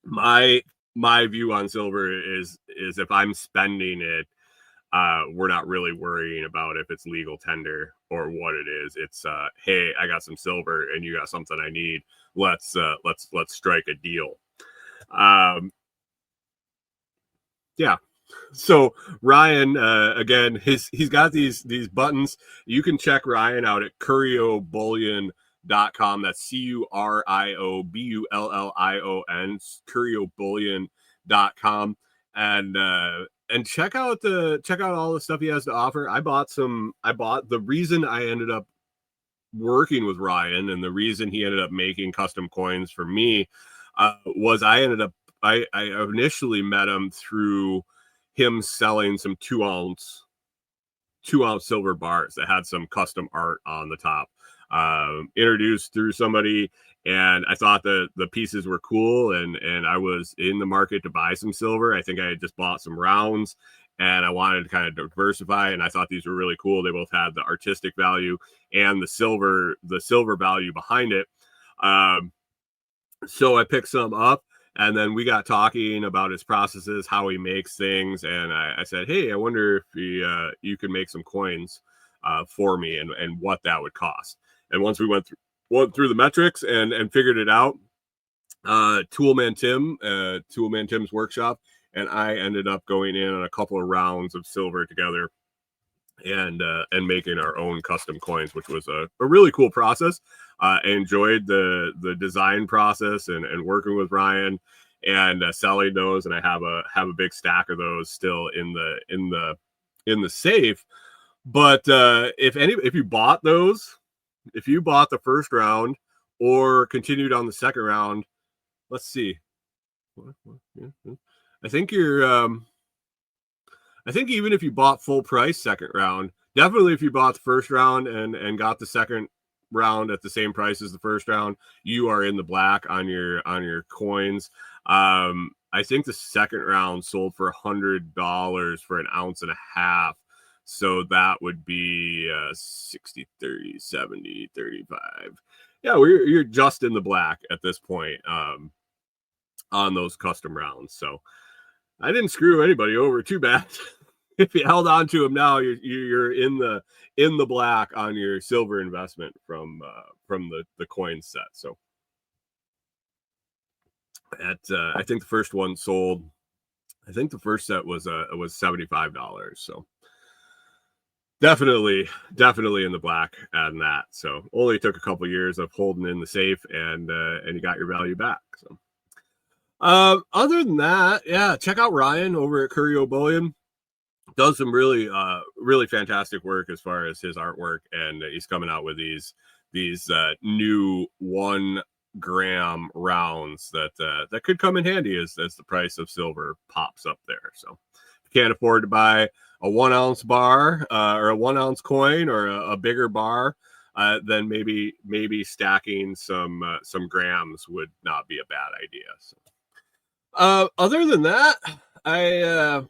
My view on silver is if I'm spending it, we're not really worrying about if it's legal tender or what it is. It's hey, I got some silver and you got something I need. Let's strike a deal. Yeah. So Ryan, again, he's got these buttons. You can check Ryan out at CurioBullion.com. That's CurioBullion, CurioBullion.com. And check out all the stuff he has to offer. The reason I ended up working with Ryan and the reason he ended up making custom coins for me was I initially met him through him selling some 2 ounce silver bars that had some custom art on the top. Introduced through somebody, and I thought the pieces were cool, and I was in the market to buy some silver. I think I had just bought some rounds, and I wanted to kind of diversify, and I thought these were really cool. They both had the artistic value and the silver value behind it. So I picked some up, and then we got talking about his processes, how he makes things, and I said, hey, I wonder if you could make some coins for me, and what that would cost. And once we went through the metrics and figured it out, Toolman Tim's workshop, and I ended up going in on a couple of rounds of silver together and making our own custom coins, which was a really cool process. I enjoyed the design process and working with Ryan and selling those, and I have a big stack of those still in the safe. But if you bought those, if you bought the first round or continued on the second round, let's see. I think even if you bought full price second round, definitely if you bought the first round and got the second round at the same price as the first round, you are in the black on your coins. I think the second round sold for $100 for an ounce and a half. So that would be 60, 30, 70, 35. Yeah, you're just in the black at this point on those custom rounds. So I didn't screw anybody over too bad. If you held on to them now, you're in the black on your silver investment from the coin set. So I think the first one sold. I think the first set was $75. So definitely in the black on that. So only took a couple of years of holding in the safe, and you got your value back. So other than that, yeah, check out Ryan over at Curio Bullion. Does some really fantastic work as far as his artwork, and he's coming out with these these new 1 gram rounds that could come in handy as the price of silver pops up there. So if you can't afford to buy a 1 ounce bar or a 1 ounce coin or a bigger bar, then maybe stacking some grams would not be a bad idea. So other than that, I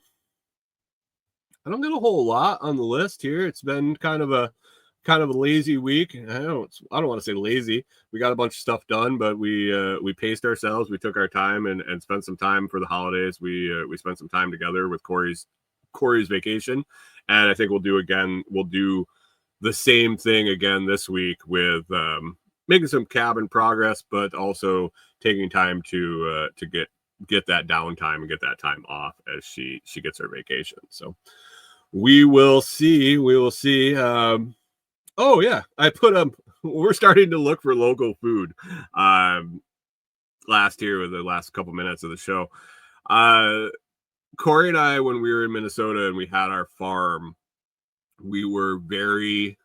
don't get a whole lot on the list here. It's been kind of a lazy week. I don't want to say lazy. We got a bunch of stuff done, but we paced ourselves. We took our time and spent some time for the holidays. We spent some time together with Corey's vacation, and I think we'll do the same thing again this week with making some cabin progress, but also taking time to get that downtime and get that time off as she gets her vacation. So we will see. Oh yeah, we're starting to look for local food. Last year, with the last couple minutes of the show, Corey and I, when we were in Minnesota and we had our farm, we were very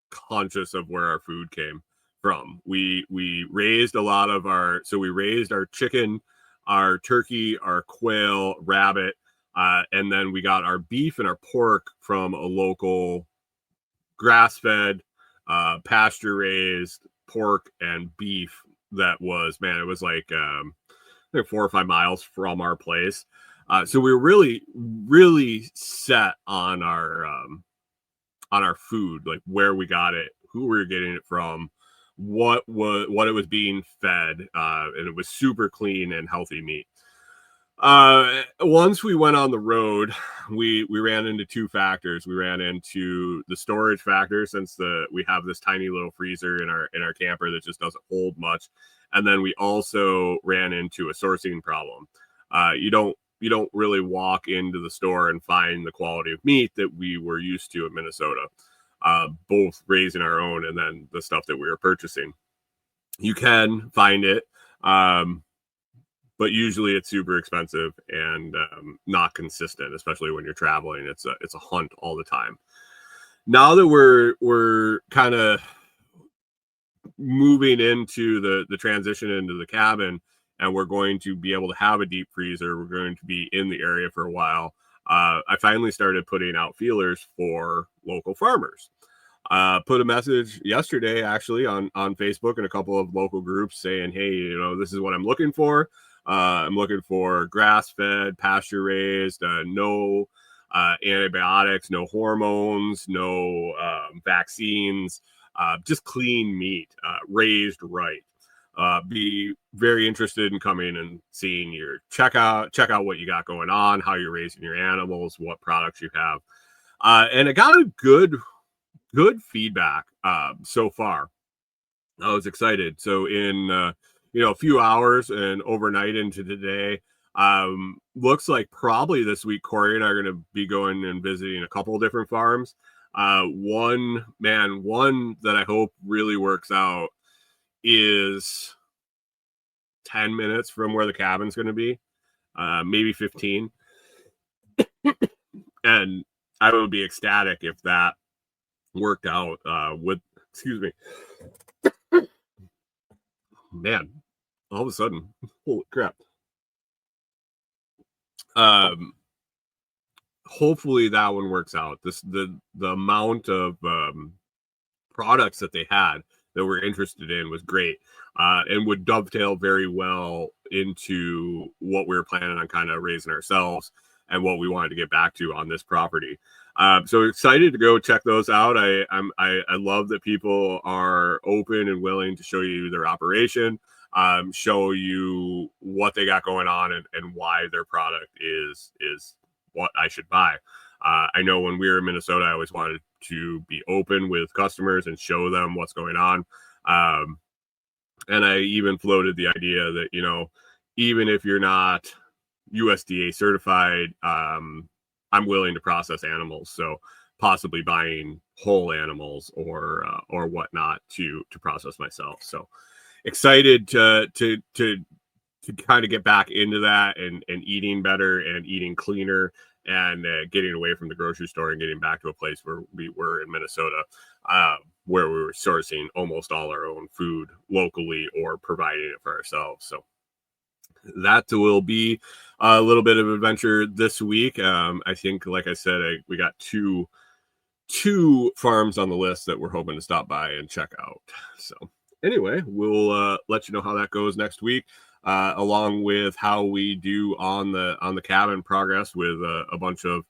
conscious of where our food came from. We raised we raised our chicken, our turkey, our quail, rabbit, and then we got our beef and our pork from a local grass-fed, pasture-raised pork and beef that was, man, it was like 4 or 5 miles from our place. So we were really, really set on our food, like where we got it, who we were getting it from, what it was being fed, and it was super clean and healthy meat. Once we went on the road, we ran into 2 factors. We ran into the storage factor, since we have this tiny little freezer in our camper that just doesn't hold much, and then we also ran into a sourcing problem. You don't really walk into the store and find the quality of meat that we were used to in Minnesota, both raising our own and then the stuff that we were purchasing. You can find it, but usually it's super expensive and not consistent, especially when you're traveling. It's a hunt all the time. Now that we're kind of moving into the transition into the cabin, and we're going to be able to have a deep freezer, we're going to be in the area for a while. I finally started putting out feelers for local farmers. Put a message yesterday actually on Facebook and a couple of local groups saying, hey, this is what I'm looking for. I'm looking for grass-fed, pasture-raised, no antibiotics, no hormones, no vaccines, just clean meat, raised right. Be very interested in coming and seeing your check out what you got going on, how you're raising your animals, what products you have. And I got a good feedback so far. I was excited. So in a few hours and overnight into today, looks like probably this week Corey and I are going to be going and visiting a couple of different farms. One that I hope really works out is 10 minutes from where the cabin's going to be, maybe 15. And I would be ecstatic if that worked out excuse me. Man, all of a sudden, holy crap. Hopefully that one works out. The amount of products that they had that we're interested in was great, and would dovetail very well into what we were planning on kind of raising ourselves and what we wanted to get back to on this property. So excited to go check those out. I love that people are open and willing to show you their operation, show you what they got going on and why their product is what I should buy. I know when we were in Minnesota, I always wanted to be open with customers and show them what's going on. And I even floated the idea that, even if you're not USDA certified, I'm willing to process animals. So possibly buying whole animals or whatnot to process myself. So excited to kind of get back into that and eating better and eating cleaner and getting away from the grocery store and getting back to a place where we were in Minnesota. where we were sourcing almost all our own food locally or providing it for ourselves. So that will be a little bit of adventure this week. I think, like I said, we got two farms on the list that we're hoping to stop by and check out. So anyway, we'll let you know how that goes next week, along with how we do on the cabin progress with a bunch of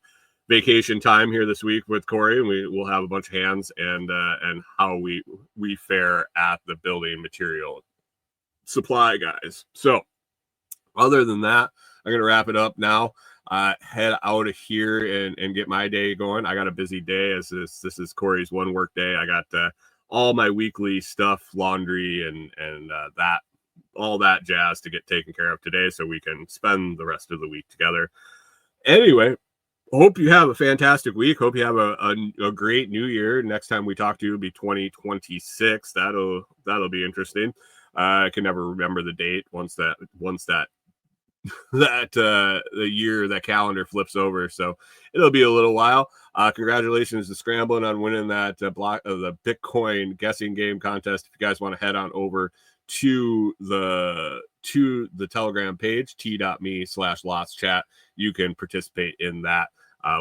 vacation time here this week with Corey, and we'll have a bunch of hands and how we fare at the building material supply guys. So other than that, I'm gonna wrap it up now. Head out of here and get my day going. I got a busy day as this is Corey's one work day. I got all my weekly stuff, laundry and that all that jazz to get taken care of today so we can spend the rest of the week together. Anyway, hope you have a fantastic week. Hope you have a great new year. Next time we talk to you will be 2026. That'll be interesting. I can never remember the date once that the year, that calendar flips over. So it'll be a little while. Congratulations to Scrambling on winning that block of the Bitcoin guessing game contest. If you guys want to head on over to the Telegram page, t.me/lots chat, you can participate in that.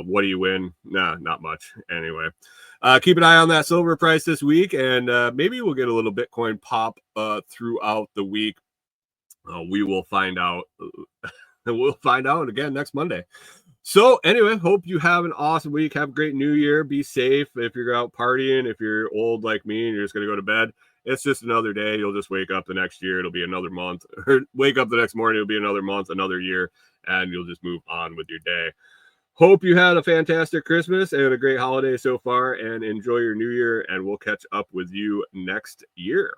What do you win? Nah, not much. Anyway, keep an eye on that silver price this week, and maybe we'll get a little Bitcoin pop throughout the week. We will find out. We'll find out again next Monday. So anyway, hope you have an awesome week. Have a great new year. Be safe if you're out partying. If you're old like me and you're just going to go to bed, it's just another day. You'll just wake up the next year. It'll be another month. Or wake up the next morning. It'll be another month, another year, and you'll just move on with your day. Hope you had a fantastic Christmas and a great holiday so far, and enjoy your new year, and we'll catch up with you next year.